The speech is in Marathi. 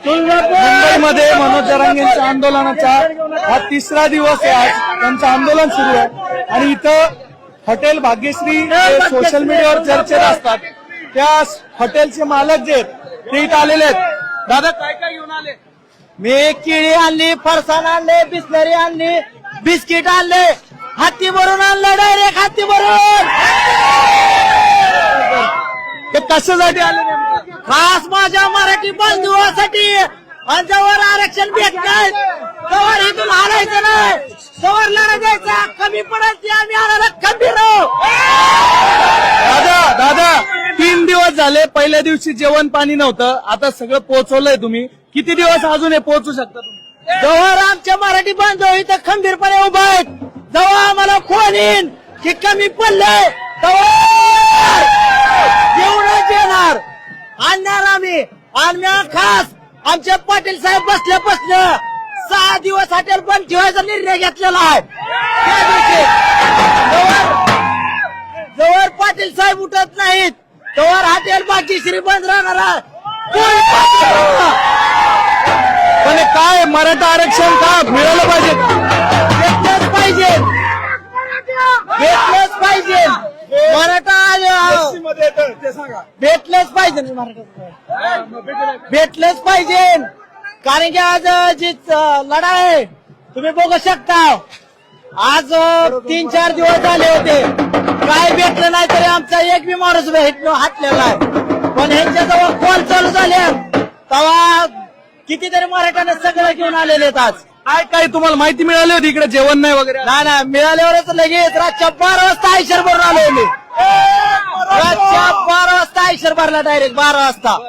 मुंबईमध्ये मनोज जरांगेंच्या आंदोलनाचा हा तिसरा दिवस आहे. आज त्यांचं आंदोलन सुरू आहे आणि इथं हॉटेल भाग्यश्री सोशल मीडियावर चर्चेत असतात. त्या हॉटेलचे मालक जे आहेत ते इथं आलेले आहेत. दादा काय काय घेऊन आले? मी केळी आणली, फरसाण आणले, बिस्लरी आणली, बिस्किट आणले, हत्ती भरून आणलं, डायरेक्ट हत्ती भरून. ते कशासाठी आले नेमकं? खास माझ्या मराठी बांधवासाठी. आणि जवळ आरक्षण भेट नाही तवर इथून हालायचं नाही, तवर लढा द्यायचा. कमी पडेल ते आम्ही आणायला खंबीर आहोत. दादा 3 दिवस झाले. पहिल्या दिवशी जेवण पाणी नव्हतं, आता सगळं पोहोचवलंय तुम्ही. किती दिवस अजून हे पोहोचू शकता तुम्ही? जवळ आमच्या मराठी बांधव इथं खंबीरपणे उभा आहेत. जेव्हा आम्हाला फोन येईन की कमी पडलंय तेव्हा जेवणच येणार, आणणार आम्ही. आणि खास आमचे पाटील साहेब बसल्या 6 दिवस हॉटेल बंद ठेवायचा निर्णय घेतलेला आहे. त्या दिवशी जवळ पाटील साहेब उठत नाहीत तोवर हॉटेल भाग्यश्री बंद राहणार आहे. पण काय मराठा आरक्षण का मिळालं पाहिजे? घेतलंच पाहिजे, घेतलंच पाहिजे. मराठा ते सांगा. भेटलंच पाहिजे, भेटलंच पाहिजे. कारण की आज जी लढाई आहे तुम्ही बघू शकता. आज 3-4 दिवस झाले होते, काय भेटलं नाही तरी आमचा एक बी माणूस हाटलेला आहे. पण ह्यांच्या जवळ कॉल चालू झाले तेव्हा कितीतरी मराठ्याने सगळं घेऊन आलेले आहेत. आज काय काय तुम्हाला माहिती मिळाली होती इकडे जेवण नाही वगैरे? नाही, मिळाल्यावरच लगेच रातच्या 12 वाजता आयशर भरून आलो मी. रातच्या 12 वाजता आयशर भरला, डायरेक्ट 12 वाजता.